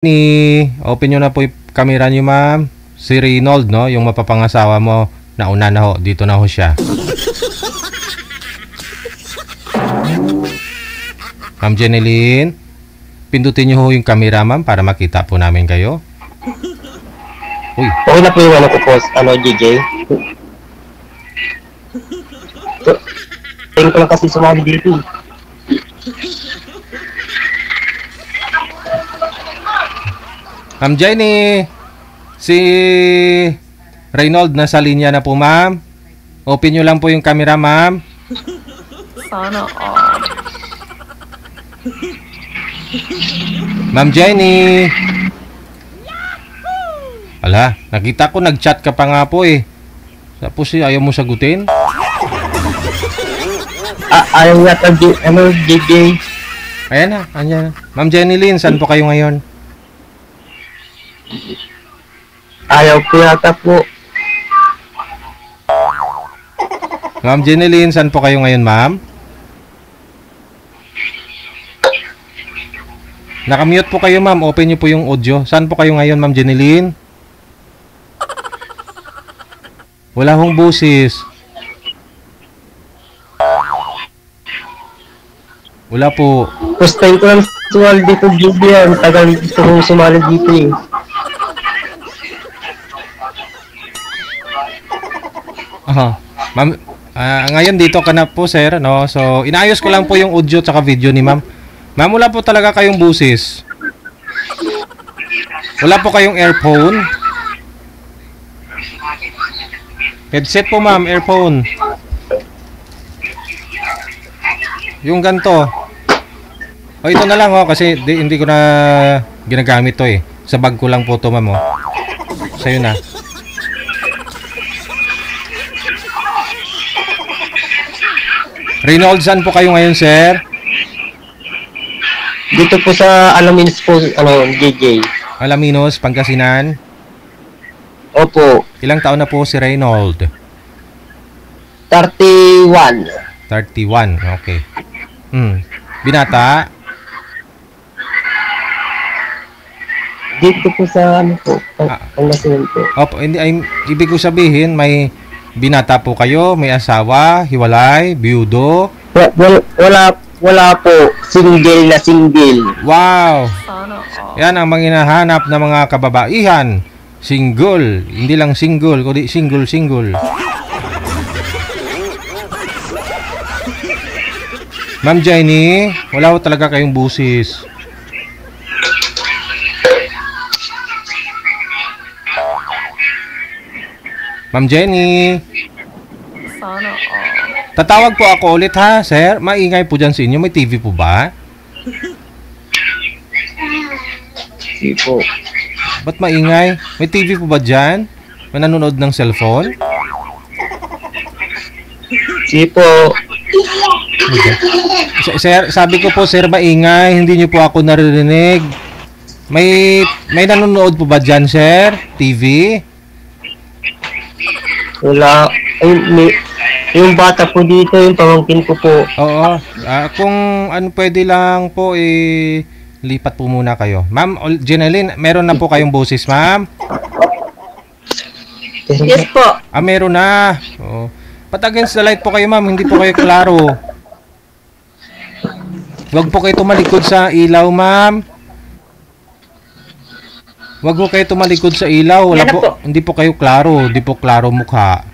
Open nyo na po yung camera nyo, ma'am. Si Reynold, no? Yung mapapangasawa mo. Nauna na ho. Dito na ho siya. Ma'am Jeneline, pindutin nyo ho yung camera, ma'am, para makita po namin kayo. Uy. Okay na po yung ano ko po, JJ. Tingin ko lang kasi sumali dito. Ma'am Jenny, si Reynold nasa linya na po, ma'am. Open nyo lang po yung camera, ma'am. Sana all. Ma'am Jenny. Ala, nakita ko nag-chat ka pa nga po eh. Tapos ayaw mo sagutin? Ayaw nga JJ. Ayan na, andyan na. Ma'am Jeneline, saan po kayo ngayon? Ayaw po yata po. Ma'am Jeneline, saan po kayo ngayon, ma'am? Nakamute po kayo, ma'am. Open nyo po yung audio. Saan po kayo ngayon, ma'am Jeneline? Wala hong busis. Wala po. First time ko lang sumali dito, JJ. Ang tagal gusto kong sumali dito eh. Ma'am, ngayon dito ka na po, sir, no? So, inaayos ko lang po yung audio tsaka video ni ma'am. Ma'am, wala po talaga kayong busis. Wala po kayong earphone. Headset po, ma'am, earphone. Yung ganto. O, ito na lang, ho, kasi hindi ko na ginagamit to eh. Sa bag ko lang po to, ma'am, oh. Sa'yo na. Reynold, saan po kayo ngayon, sir? Dito po sa Alaminos po, JJ. Alaminos, Pangasinan. Opo. Ilang taon na po si Reynold? 31. 31, okay. Binata? Dito po sa Pangasinan po. Opo, ibig ko sabihin, may binata po kayo, may asawa, hiwalay, biyudo. Wala po. Single na single. Wow! Sana all. Yan ang mga hinahanap na mga kababaihan. Single. Hindi lang single, kundi single. Ma'am Jenny, wala po talaga kayong busis. Ma'am Jenny. Sana all. Tatawag po ako ulit ha, sir. Maingay po dyan sa inyo. May TV po ba? Hindi po. Ba't maingay? May TV po ba dyan? May nanonood ng cellphone? Hindi po. Sir, sabi ko po, sir, maingay. Hindi niyo po ako naririnig. May nanonood po ba dyan, sir? TV? Wala. Yung bata po dito, yung pamangkin ko po. Oo. Kung ano pwede lang po, lipat po muna kayo. Ma'am Jeneline, meron na po kayong busis, ma'am? Yes po. Meron na. Oo. But against the light po kayo, ma'am. Hindi po kayo klaro. Huwag po kayo tumalikod sa ilaw, ma'am. Huwag po kayo tumalikod sa ilaw. Wala po, hindi po kayo klaro. Hindi po klaro mukha.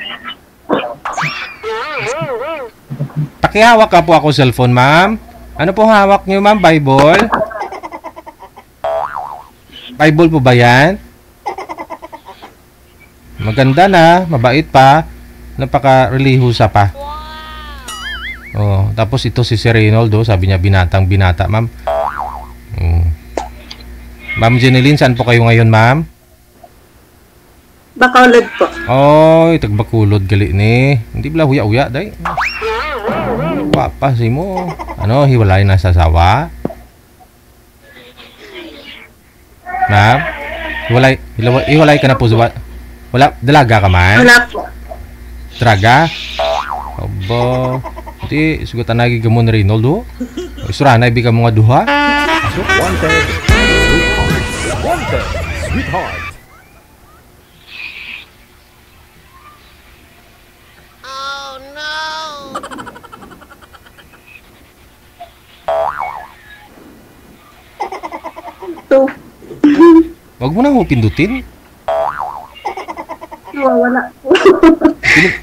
Pakihawak ka po ako cellphone, ma'am. Ano po hawak niyo, ma'am? Bible? Bible po ba yan? Maganda na. Mabait pa. Napaka-relihusa pa. Oh, tapos ito si Sir Reynold, sabi niya binatang binata, ma'am. Ma'am Jeneline, saan po kayo ngayon, ma'am? Bacolod po. Oy, tagbakulod gali ni. Hindi bala huya-huya, day. Papa, si mo. Ano, hiwalay na sa sawa? Ma'am? Hiwalay ka na po. Wala, dalaga ka man? Wala po. Draga? Aba. Iti, sugatan lagi ka mo ni Reynold, Isura na, ibig ka mo nga duha? Asok? Peter, sweetheart. Ito. Wag mo na ho pindutin. Nawawala po.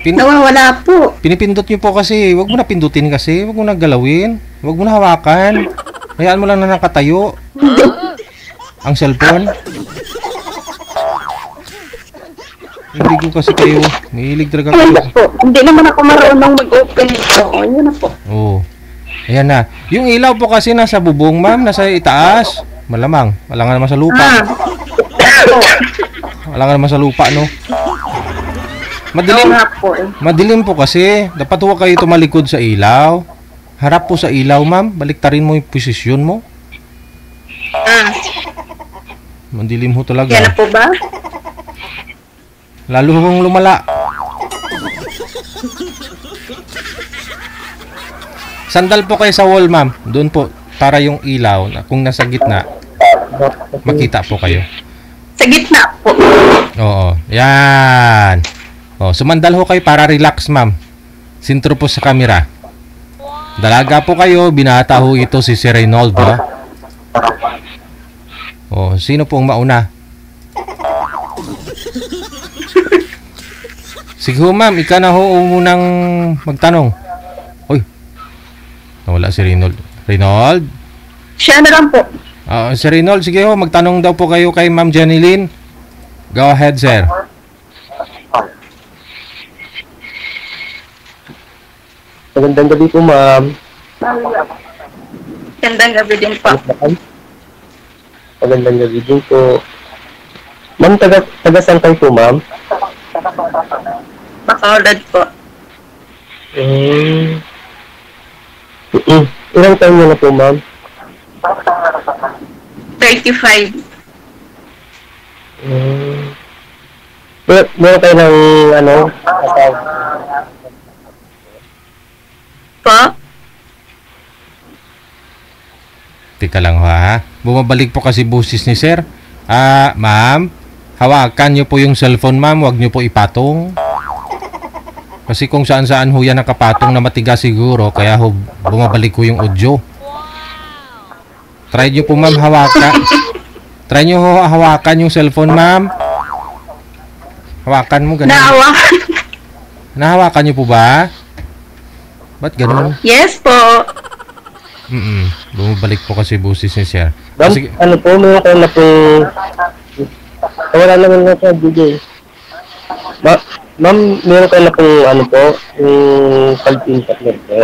Pin, Nawawala po. pinipindot niyo po kasi. Wag mo na pindutin kasi. Wag mo na galawin. Wag mo na hawakan. Hayaan mo lang na nakatayo. Ang cellphone. Hindi ko kasi kayo. Mahilig talaga Wala kayo. po. Hindi naman ako marunong mag-open ito. O, yun na po. Oo. Ayan na. Yung ilaw po kasi nasa bubong, ma'am. Nasa itaas. Malamang. Wala nga naman sa lupa. Wala nga naman sa lupa, no? Oo Madilim. nga po eh. Madilim po kasi. Dapat huwag kayo tumalikod sa ilaw. Harap po sa ilaw, ma'am. Baliktarin mo yung posisyon mo. Madilim ho Yan na talaga. po ba? Lalo hong lumala. Sandal po kayo sa wall, ma'am. Doon po. Para yung ilaw, na kung nasa gitna, makita po kayo. Sa gitna po. Oo. Yan. O, sumandal ho kayo para relax, ma'am. Sintro po sa camera. Dalaga po kayo. Binata ho ito si Sir Reynold, ha? O, sino pong mauna? Sige ho, ma'am. Ika na ho munang magtanong. Uy. Nawala si Reynold. Reynold? Siya na lang po. Si Reynold, sige ho. Magtanong daw po kayo kay Ma'am Janeline. Go ahead, sir. Magandang gabi po, ma'am. Gandang gabi din po. Magandang gabi din po. Ma'am, taga saan kayo po, ma'am? Bacolod po. Ilang taon niyo na po, ma'am? 35. Meron kayo ng, asawa? Po? Tika lang ho, ha. Bumabalik po kasi busis ni sir. Ma'am, hawakan nyo po yung cellphone, ma'am. Huwag nyo po ipatong. Kasi kung saan-saan ho yan nakapatong na matigas siguro, kaya ho bumabalik ko yung audio. Try nyo po, ma'am, hawakan. Try nyo ho hawakan yung cellphone, ma'am. Hawakan mo, ganun. Naawa. Nahawakan nyo po ba? Ba't ganun? Yes po. Bumabalik po kasi busis ni sir. Ma'am, Sige. meron kayo na po... Wala naman nga sa DJ. Ma'am, meron kayo na po, yung palpin partner po.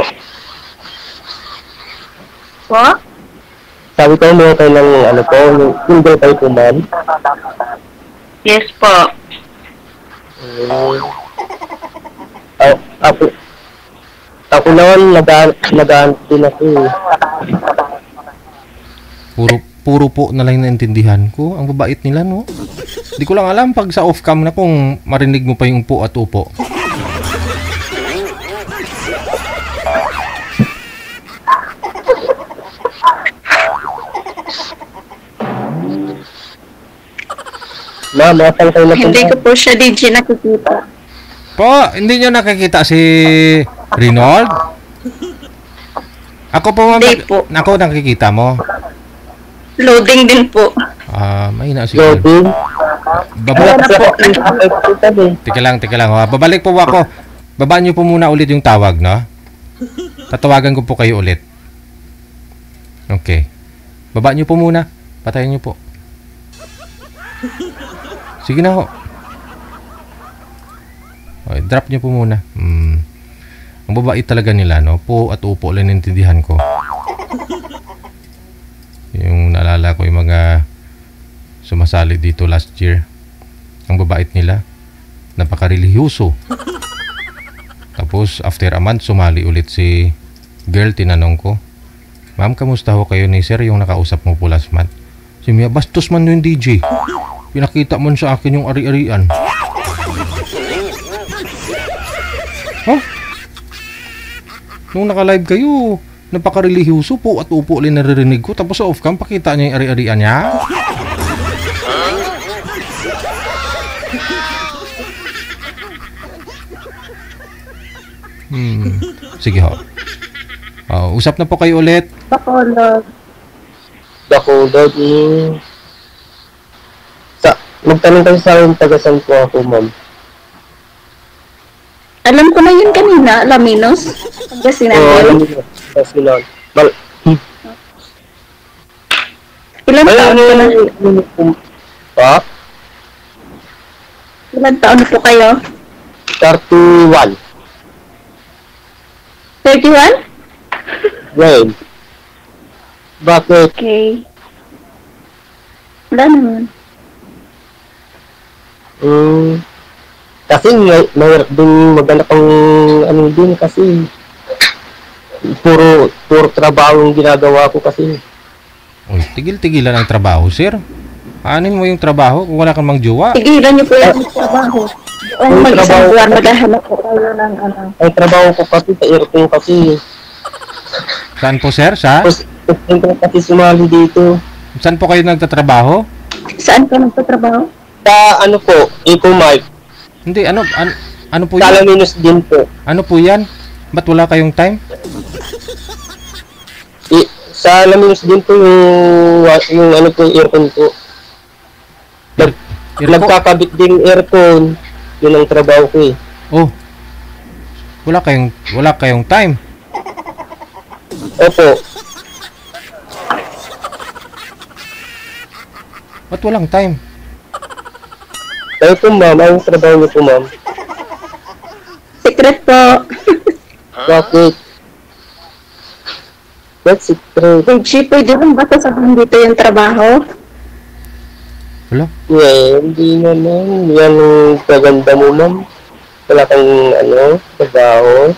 Po? Sabi ko, meron kayo ng, yung single kayo po, ma'am. Yes po. Ako naman, nag-aan din ako. Puro po na lang naintindihan ko. Ang babait nila, no? Di ko lang alam pag sa off-cam na kung marinig mo pa yung po at upo. Ma'am, nasaan kayo na po? Hindi ko po siya DJ nakikita. Po, hindi nyo nakikita si Reynold? Ako po, ma'am. Hindi po. Ako nakikita mo. Loading din po. Mahina siguro. Loading? Babalik. Wala po. Tika lang. Ha? Babalik po ako. Babaan nyo po muna ulit yung tawag, no? Tatawagan ko po kayo ulit. Okay. Babaan nyo po muna. Patayin nyo po. Sige na ho. Okay, drop nyo po muna. Ang babait talaga nila, no? Po at upo lang naintindihan ko. Yung naalala ko yung mga sumasali dito last year. Ang babait nila. Napaka-relihiyoso. Tapos, after a month, sumali ulit si girl. Tinanong ko, ma'am, kamusta ho kayo ni sir yung nakausap mo po last month? Si Mia, bastos man yung DJ. Pinakita mo sa akin yung ari-arian. Huh? Nung naka-live kayo, napaka-relihiyoso po at upo ulit naririnig ko. Tapos sa off-cam, pakita niya yung ari-arian niya. Sige ho. Usap na po kayo ulit. Bacolod. Bacolod. Magtanong kayo sa akin, taga-san po ako, ma'am. Alam ko na yun kanina, Alaminos. Pangasinan. Pangasinan. Ilan taon ko na? Pa? Ilan taon po kayo? 31. 31? Well, bakit? Okay. Wala naman. Kasi mahirap din maghanap ang ano din kasi puro trabaho yung ginagawa ko kasi. Uy, tigil-tigilan ang trabaho, sir. Anin mo yung trabaho kung wala kang mang-jowa? Tigilan niyo po yung trabaho. Ang mag-isang buwan, maghahanap po kayo ng ano. Ang trabaho ko kasi sa aircon kasi. Saan po, sir? Sa? Tapos kasi sumali dito. Saan po kayo nagtatrabaho? Saan ka nagtatrabaho? Sa ano po, Ecomark. Hindi, ano po Sa yan? Alaminos din po. Ano po yan? Ba't wala kayong time? Sa Alaminos din po yung ano po, aircon po. Nagkakabit din aircon. Yun ang trabaho ko eh. Oh. Wala kayong time. Opo. Ba't walang time? Kaya po ma'am, ang trabaho niyo po ma'am. Secret po. Bakit? That's secret. Reggie, pwede rin ba sasabihin dito yung trabaho? Wala. Yeah, hindi naman. Yan ang kaganda mo ma'am. Wala kang ano, trabaho.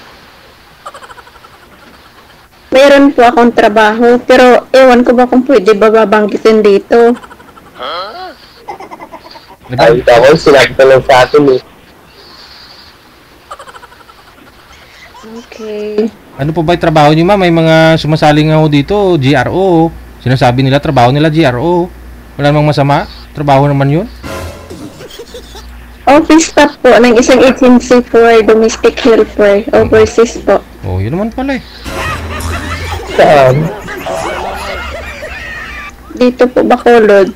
Mayroon po akong trabaho, pero ewan ko ba kung pwede ba babanggitin dito. Ay, ako, sinabi ko lang sa akin eh. Okay. Ano po ba yung trabaho niyo, ma'am? May mga sumasaling ako dito, GRO. Sinasabi nila, trabaho nila GRO. Wala namang masama. Trabaho naman yun. Office staff po ng isang agency for domestic helper, overseas po. Oh, yun naman pala eh. Saan? Dito po, Bacolod.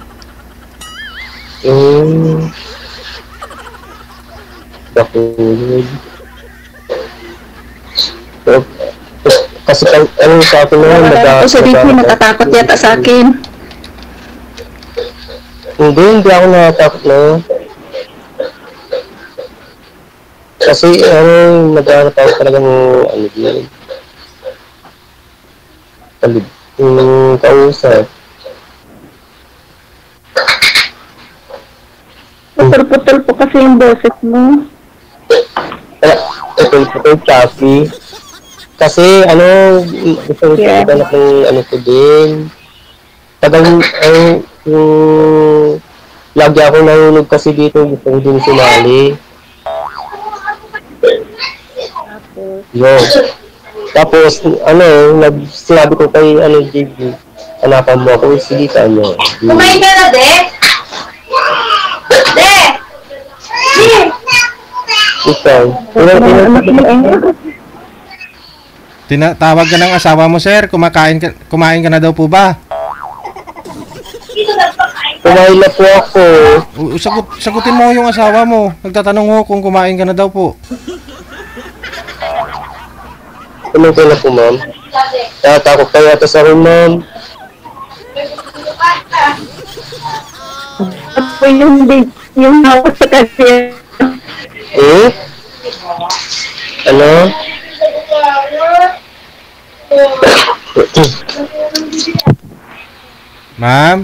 Bakulod. Kasi ano sa akin naman, Wala po sa dito, natatakot yata sa akin. Hindi ako natatakot na. Kasi naghahanap ako talagang ano din. Kausap. Putol-putol po kasi yung boses mo. Ito choppy. Kasi gusto ko sa ganap ng ano ko din. Tagang yung lagi ako nahulog kasi dito, gusto ko din sumali. Yo. Tapos sinabi ko kay JB, hanapan mo ako, sige ka Kumain ka na, De? De! Ikaw. Tinatawag ka ng asawa mo, sir. Kumain ka na daw po ba? Kumain na po ako. Sagutin mo yung asawa mo. Nagtatanong ko kung kumain ka na daw po. Kumain ka na po, ma'am. Tatakot kayo ata sa rin, ma'am. Ako yung hawak sa kasi. Ano? Ma'am?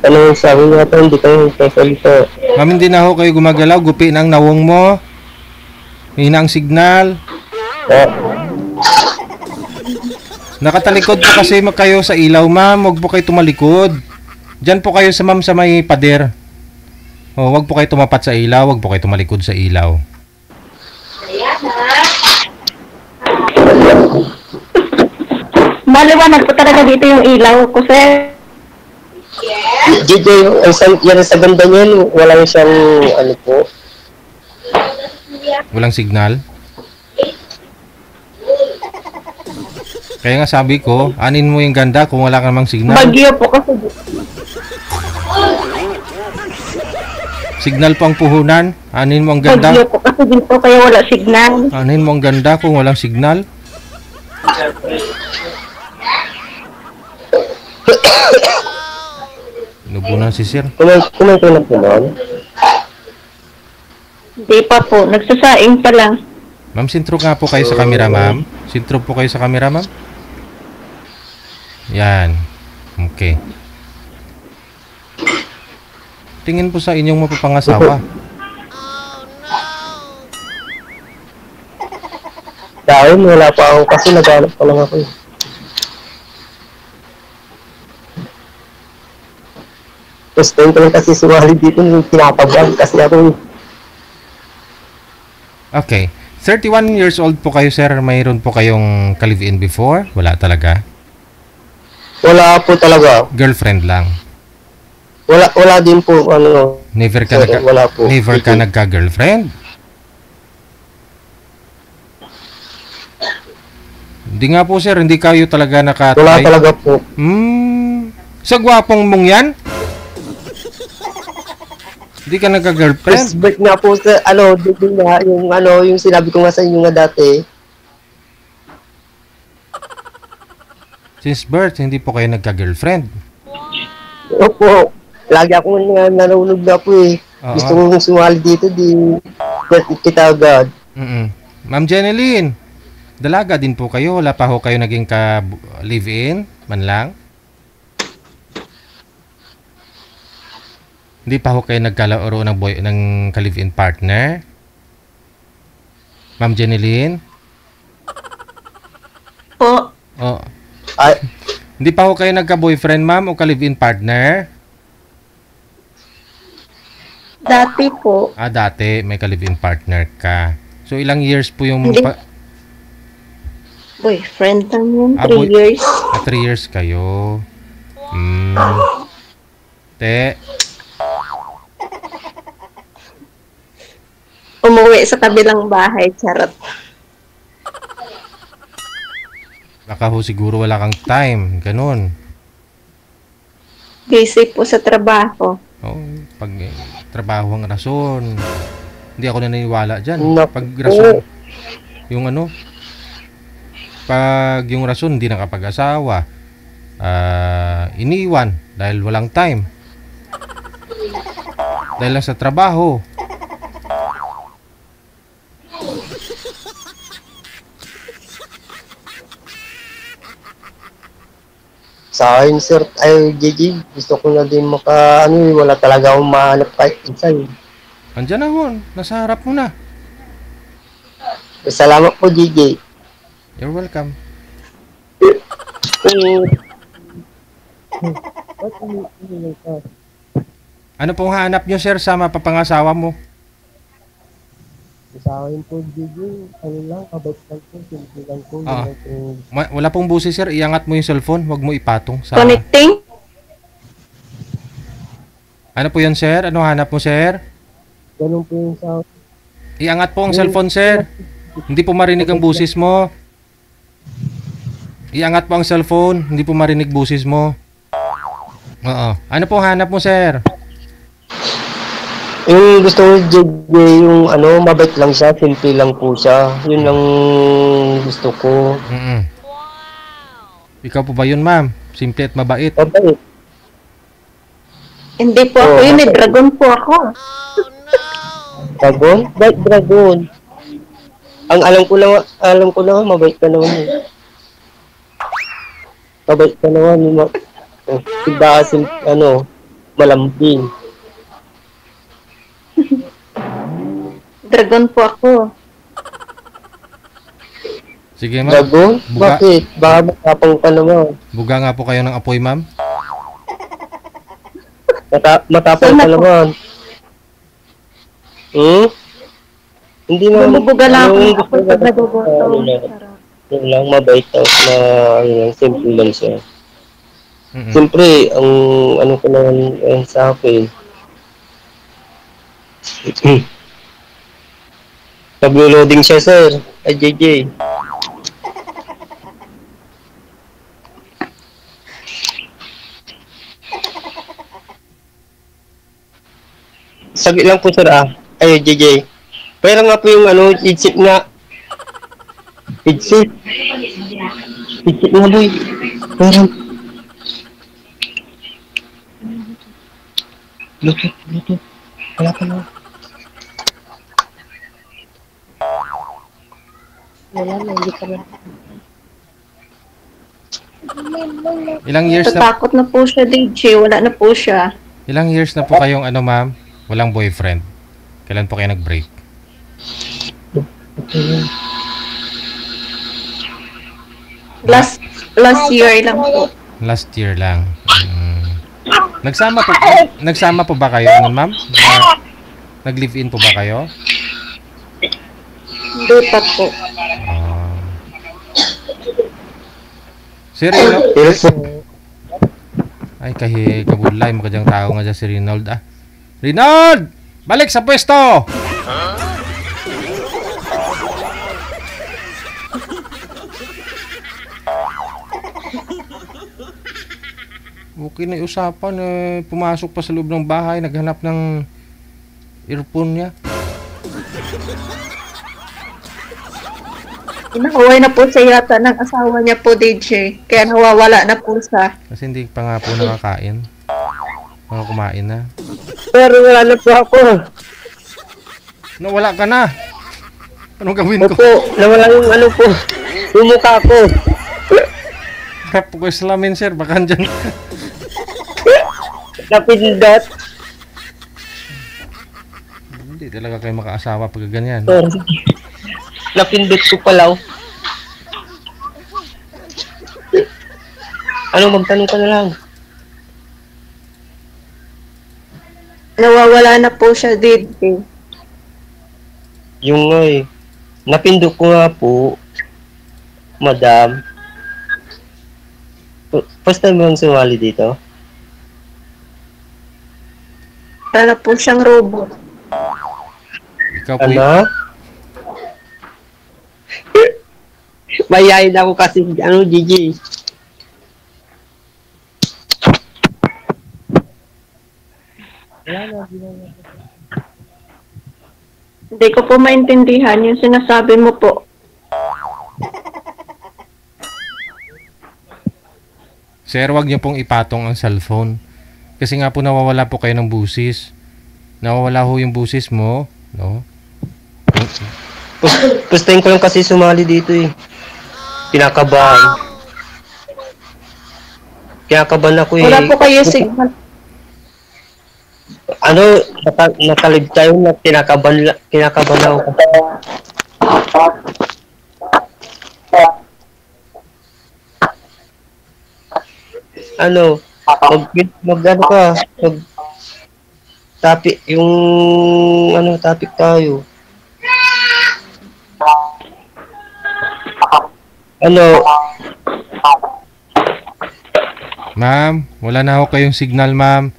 Ano yung sabi niya ito? Hindi kayo sasalita. Ma'am, hindi na ho kayo gumagalaw. Gupi na ang nawong mo. Hina ang signal. Nakatalikod po kasi kayo sa ilaw, ma'am. Huwag po kayo tumalikod. Diyan po kayo sa ma'am sa may pader. Huwag po kayo tumapat sa ilaw. Huwag po kayo tumalikod sa ilaw. Maliwanag po talaga dito yung ilaw ko, sir. Dito yan sa ganda niyan, wala siyang ano po. Walang signal. Kaya nga sabi ko, anin mo yung ganda kung wala ka namang signal. Bagyo po kasi. Signal po ang puhunan. Anin mo ang ganda. Bagyo po kasi dito kaya wala signal. Anin mo ang ganda kung walang signal. Inubunan si sir. Kumain ko na po noon. Hindi pa po. Nagsasaing pa lang. Ma'am, sintro nga po kayo sa camera, ma'am. Sintro po kayo sa camera, ma'am. Yan. Okay. Tingin po sa inyong mapapangasawa. Dahil wala pa ako kasi naghanap pa lang ako eh. First time ko lang kasi sumali dito yung pinapabag kasi ako Okay. 31 years old po kayo, sir. Mayroon po kayong ka-live-in before? Wala talaga? wala po talaga. Girlfriend lang? Wala din po ano. Never ka, Sir, wala po. never ka nagka-girlfriend? Hindi nga po, sir. Hindi kayo talaga Wala nakatry. talaga po. Sa gwapong mong yan? Hindi ka nagka-girlfriend? First birth nga po sa dito nga yung sinabi ko nga sa inyo nga dati. Since birth, hindi po kayo nagka-girlfriend? Opo. Lagi ako nga nanonood na po eh. Oo. Gusto kong sumali dito kita agad. Ma'am Jeneline, dalaga din po kayo. Wala pa ho kayo naging ka-live-in man lang? Hindi pa ho kayo nagkalaro ng ka-live-in partner? Ma'am Jeneline? Po. Oh. Ay, Hindi pa ho kayo nagka-boyfriend, ma'am, o ka-live-in partner? Dati po. Dati may ka-live-in partner ka. So, ilang years po yung... Hindi. Boyfriend lang yun. 3 boy- years. 3 years kayo. Te, Umuwi sa kabilang bahay. Charot. baka ho siguro wala kang time. Ganun. Busy po sa trabaho. Oh, pag trabaho ang rason. Hindi ako naniniwala dyan. Naku. Pag rason, yung ano, pag yung rason hindi nakapag-asawa, iniwan dahil walang time. Dahil lang sa trabaho. sa akin sir, JJ, gusto ko na din wala talaga akong mahanap kahit isa eh. Andiyan na hon, nasa harap mo na. Salamat po JJ. You're welcome. Ano pong hanap nyo, sir, sa mapapangasawa mo? Sa akin po JJ, kabait lang po, simple lang po. Wala pong busi, sir. Iangat mo yung cellphone. Huwag mo ipatong. Connecting? Ano po yun, sir? Ano hanap mo, sir? Ganun po yung sa Iangat po ang cellphone, sir. Hindi po marinig ang busis mo. Iangat po ang cellphone. Hindi po marinig busis mo. Oo. Ano po hanap mo, sir? Yung gusto ko JJ, yung mabait lang siya, simple lang po siya. Yun lang gusto ko. Ikaw po ba yun, ma'am? Simple at mabait. Mabait. Hindi po ako yun eh. Dragon po ako. Dragon? Bakit dragon? Ang alam ko lang, mabait ka naman eh. Mabait ka naman. Diba kasi, malambing. Dragon po ako. Sige, ma'am. Dragon? Buga. Bakit? Baka matapang ka naman. Buga nga po kayo ng apoy, ma'am. Matapang ka naman. Hindi naman. Bumubuga lang ako gusto kapag ko- nagugutom. Yun lang, mabait tapos simple lang siya. Mm-mm. Siyempre, ang ko naman sa akin, naglo-loading siya, sir. Ay, JJ. Sabi lang po sir Ay, JJ. Pera nga po yung ano, headset nga. Headset. Headset nga boy. Pera. Bluetooth. Wala pa na. Wala na, hindi pa na. Ilang years na Tatakot na po siya, DJ. Wala na po siya. Ilang years na po kayong ano ma'am? Walang boyfriend? Kailan po kayo nag-break? Last year lang po. Last year lang. Nagsama po ba kayo nun, ma'am? Nag-live-in po ba kayo? Hindi pa po. Si Reynold? Yes, sir. Ay, kabulay mo ka dyang tao nga dyan si Reynold Reynold! Balik sa pwesto! Okay na yung usapan pumasok pa sa loob ng bahay, naghanap ng earphone niya. Inahuway na po siya yata ng asawa niya po, DJ. Kaya nawawala na po siya. Kasi hindi pa nga po nakakain. Mga kumain na. Pero wala na po ako. Nawala ka na. Anong gawin ko? Opo, nawala yung ano po. Yung mukha ko. Harap ko salamin, sir. Baka dyan. Napindot. Hindi talaga kayo makaasawa pag ganyan. Napindot ko pala. Magtanong ka na lang. Nawawala na po siya, DJ. Yung napindot ko nga po, madam. First time mo sumali dito? Para po siyang robot. Ikaw po Ano? Mayayin ako kasi, Gigi. Hindi ko po maintindihan yung sinasabi mo po. Sir, wag niyo pong ipatong ang cellphone. Kasi nga po nawawala po kayo ng busis. Nawawala ho yung busis mo, no? First time ko lang kasi sumali dito Kinakabahan. Kinakabahan ako Wala po kayo signal. Nakalib tayo na kinakabahan ako. Topic topic tayo. Ma'am, wala na ho kayong signal, ma'am.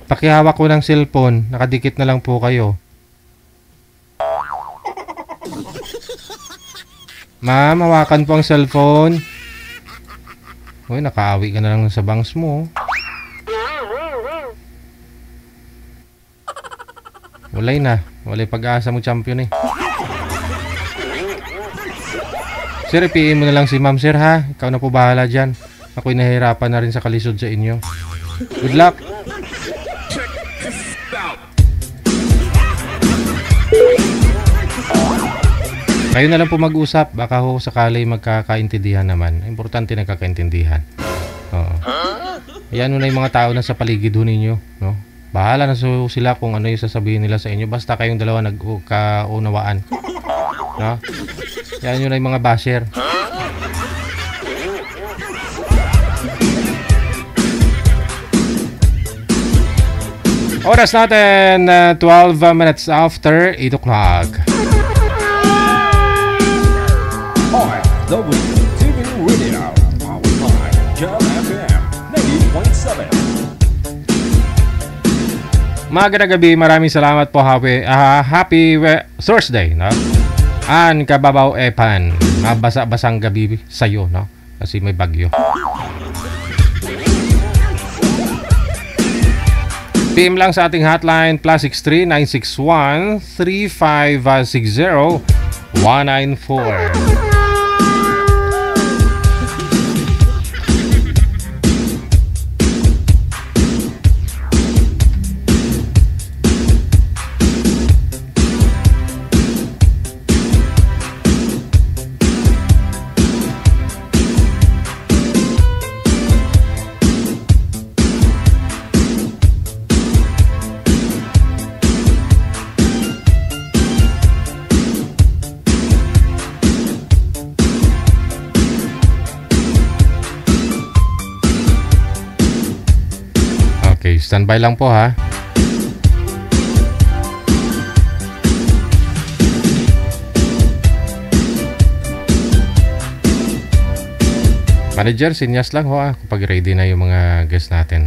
Pakihawak ko ng cellphone. Nakadikit na lang po kayo. Ma'am, hawakan po ang cellphone. Uy, nakaawi ka na lang sa bangs mo. Walay na. Walay pag-asa mo, champion Sir, ipiin mo na lang si ma'am, sir, ha? Ikaw na po bahala dyan. Ako'y nahihirapan na rin sa kalisod sa inyo. Good luck! Kayo na lang po mag-usap. Baka ho sakali magkakaintindihan naman. Importante nagkakaintindihan. Oo. Yan na yung mga tao na sa paligid ho ninyo. No? Bahala na sila kung ano yung sasabihin nila sa inyo. Basta kayong dalawa nagkaunawaan. No? Yan yun na yung mga basher. Oras natin 12 minutes after 8 o'clock. WTV Radio, powered by Jam FM 90.7. Magandang gabi, maraming salamat po. Happy Thursday, no? An kababaw epan. Mabasa-basang gabi sa'yo, no? Kasi may bagyo. PM lang sa ating hotline +63 961 3560 194. Okay, standby lang po ha. Manager, sinyas lang ho ha kapag ready na yung mga guests natin.